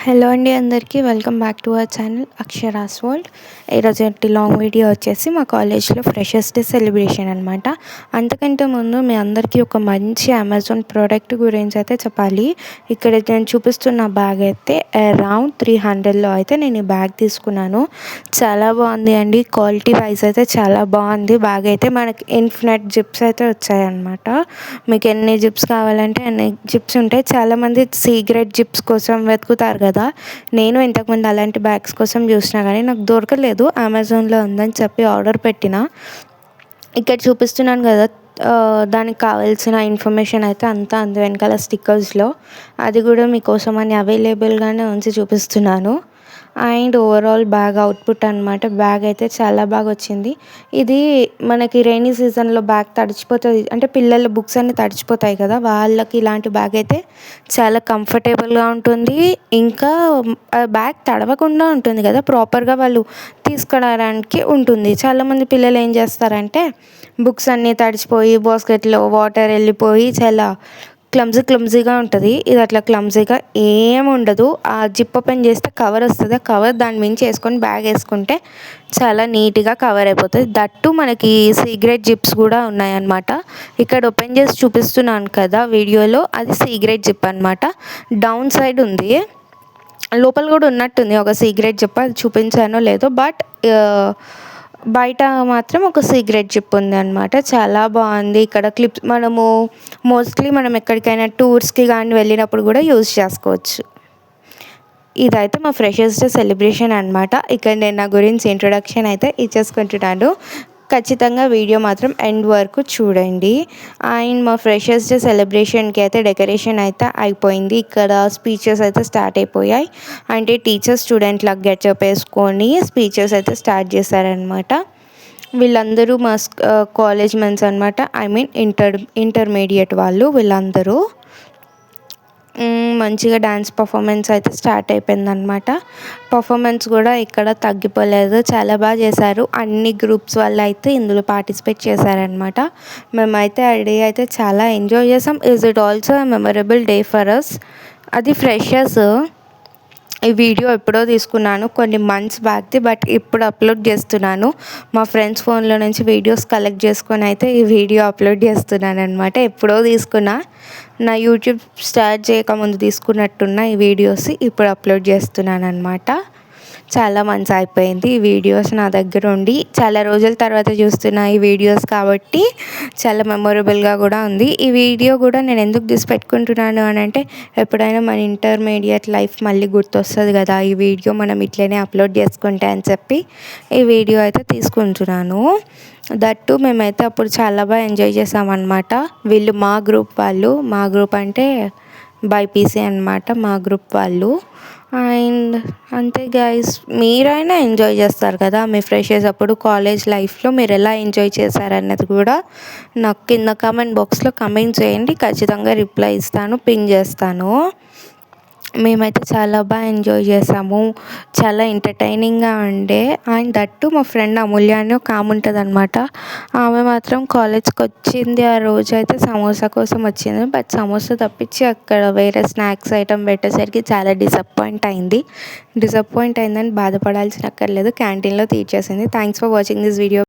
Hello అండి అందరికీ welcome back to our channel Aksharas world. ఈరోజు లాంగ్ వీడియో వచ్చేసి మా కాలేజ్లో ఫ్రెషర్స్ డే సెలబ్రేషన్ అనమాట. అంతకంటే ముందు మీ అందరికీ ఒక మంచి అమెజాన్ ప్రోడక్ట్ గురించి అయితే చెప్పాలి. ఇక్కడ నేను చూపిస్తున్న బ్యాగ్ అయితే అరౌండ్ 300లో అయితే నేను ఈ బ్యాగ్ తీసుకున్నాను. చాలా బాగుంది అండి, క్వాలిటీ వైజ్ అయితే చాలా బాగుంది. బ్యాగ్ అయితే మనకి ఇన్ఫినిట్ జిప్స్ అయితే వచ్చాయన్నమాట. మీకు ఎన్ని జిప్స్ కావాలంటే అన్ని జిప్స్ ఉంటాయి. చాలామంది సీక్రెట్ జిప్స్ కోసం వెతుకుతారు కదా. నేను ఇంతకుముందు అలాంటి బ్యాగ్స్ కోసం చూసినా కానీ నాకు దొరకలేదు. అమెజాన్లో ఉందని చెప్పి ఆర్డర్ పెట్టిన. ఇక్కడ చూపిస్తున్నాను కదా, దానికి కావాల్సిన ఇన్ఫర్మేషన్ అయితే అంతా అందు వెనకాల స్టిక్కర్స్లో, అది కూడా మీకోసం అని అవైలబుల్గానే ఉంచి చూపిస్తున్నాను. అండ్ ఓవరాల్ బ్యాగ్ అవుట్పుట్ అనమాట. బ్యాగ్ అయితే చాలా బాగా వచ్చింది. ఇది మనకి రైనీ సీజన్లో బ్యాగ్ తడిచిపోతుంది అంటే పిల్లల బుక్స్ అన్నీ తడిచిపోతాయి కదా, వాళ్ళకి ఇలాంటి బ్యాగ్ అయితే చాలా కంఫర్టబుల్గా ఉంటుంది. ఇంకా బ్యాగ్ తడవకుండా ఉంటుంది కదా, ప్రాపర్గా వాళ్ళు తీసుకురావడానికి ఉంటుంది. చాలామంది పిల్లలు ఏం చేస్తారంటే బుక్స్ అన్నీ తడిచిపోయి బాస్కెట్లో వాటర్ వెళ్ళిపోయి చాలా క్లమ్జీగా ఉంటుంది. ఇది అట్లా క్లమ్జీగా ఏం ఉండదు. ఆ జిప్ ఓపెన్ చేస్తే కవర్ వస్తుంది. ఆ కవర్ దాని మించి వేసుకొని బ్యాగ్ వేసుకుంటే చాలా నీట్గా కవర్ అయిపోతుంది. దట్టు మనకి సీక్రెట్ జిప్స్ కూడా ఉన్నాయన్నమాట. ఇక్కడ ఓపెన్ చేసి చూపిస్తున్నాను కదా వీడియోలో, అది సీక్రెట్ జిప్ అనమాట. డౌన్ సైడ్ ఉంది, లోపల కూడా ఉన్నట్టుంది ఒక సీక్రెట్ జిప్. అది చూపించానో లేదో, బట్ బయట మాత్రం ఒక సీక్రెట్ జిప్ ఉంది అనమాట. చాలా బాగుంది. ఇక్కడ క్లిప్స్ మనం ఎక్కడికైనా టూర్స్కి కానీ వెళ్ళినప్పుడు కూడా యూజ్ చేసుకోవచ్చు. ఇదైతే మా ఫ్రెషర్స్ డే సెలబ్రేషన్ అనమాట. ఇక్కడ నేను నా గురించి ఇంట్రొడక్షన్ అయితే ఇచ్చేసుకుంటున్నాను. ఖచ్చితంగా వీడియో మాత్రం ఎండ్ వరకు చూడండి. అండ్ మా ఫ్రెషర్స్ డే సెలబ్రేషన్కి అయితే డెకరేషన్ అయితే అయిపోయింది. ఇక్కడ స్పీచెస్ అయితే స్టార్ట్ అయిపోయాయి. అంటే టీచర్స్ స్టూడెంట్లకు గెటప్ వేసుకొని స్పీచెస్ అయితే స్టార్ట్ చేశారనమాట. వీళ్ళందరూ మా కాలేజ్ మెంట్స్ అనమాట. ఐ మీన్ ఇంటర్మీడియట్ వాళ్ళు. వీళ్ళందరూ మంచిగా డ్యాన్స్ పర్ఫార్మెన్స్ అయితే స్టార్ట్ అయిపోయిందనమాట. పర్ఫార్మెన్స్ కూడా ఇక్కడ తగ్గిపోలేదు, చాలా బాగా చేశారు. అన్ని గ్రూప్స్ వాళ్ళు అయితే ఇందులో పార్టిసిపేట్ చేశారనమాట. మేమైతే ఆ డే అయితే చాలా ఎంజాయ్ చేసాం. Is it also memorable day for us. అది ఫ్రెషర్స్. ఈ వీడియో ఎప్పుడో తీసుకున్నాను, కొన్ని మంత్స్ బ్యాక్ది, బట్ ఇప్పుడు అప్లోడ్ చేస్తున్నాను. మా ఫ్రెండ్స్ ఫోన్లో నుంచి వీడియోస్ కలెక్ట్ చేసుకొని అయితే ఈ వీడియో అప్లోడ్ చేస్తున్నాను అనమాట. ఎప్పుడో తీసుకున్నా, నా యూట్యూబ్ స్టార్ట్ చేయకముందు తీసుకున్నట్టున్న ఈ వీడియోస్ ఇప్పుడు అప్లోడ్ చేస్తున్నాను అనమాట. చాలా మంత్స్ అయిపోయింది ఈ వీడియోస్ నా దగ్గర ఉండి. చాలా రోజుల తర్వాత చూస్తున్న ఈ వీడియోస్ కాబట్టి చాలా మెమొరబుల్గా కూడా ఉంది. ఈ వీడియో కూడా నేను ఎందుకు తీసి పెట్టుకుంటున్నాను అని అంటే, ఎప్పుడైనా మన ఇంటర్మీడియట్ లైఫ్ మళ్ళీ గుర్తొస్తుంది కదా, ఈ వీడియో మనం ఇట్లనే అప్లోడ్ చేసుకుంటే అని చెప్పి ఈ వీడియో అయితే తీసుకుంటున్నాను. దట్టు మేమైతే అప్పుడు చాలా బాగా ఎంజాయ్ చేసామన్నమాట. వీళ్ళు మా గ్రూప్ అంటే బైపీసీ అనమాట మా గ్రూప్ వాళ్ళు. అండ్ అంతే గైస్, మీరైనా ఎంజాయ్ చేస్తారు కదా మీ ఫ్రెషర్స్ అప్పుడు. కాలేజ్ లైఫ్లో మీరు ఎలా ఎంజాయ్ చేశారన్నది కూడా నాకు కింద కామెంట్ బాక్స్లో కమెంట్ చేయండి. ఖచ్చితంగా రిప్లై ఇస్తాను, పిన్ చేస్తాను. మేమైతే చాలా బాగా ఎంజాయ్ చేసాము. చాలా ఎంటర్టైనింగ్గా ఉండే. అండ్ దట్టు మా ఫ్రెండ్ అమూల్య అని ఒక ఆమె ఉంటుంది అనమాట. ఆమె మాత్రం కాలేజ్కి వచ్చింది ఆ రోజు అయితే సమోసా కోసం వచ్చింది. బట్ సమోసా తప్పించి అక్కడ వేరే స్నాక్స్ ఐటమ్ పెట్టేసరికి చాలా డిసప్పాయింట్ అయిందని బాధపడాల్సిన అక్కర్లేదు, క్యాంటీన్లో తీర్చేసింది. Thanks for watching this video.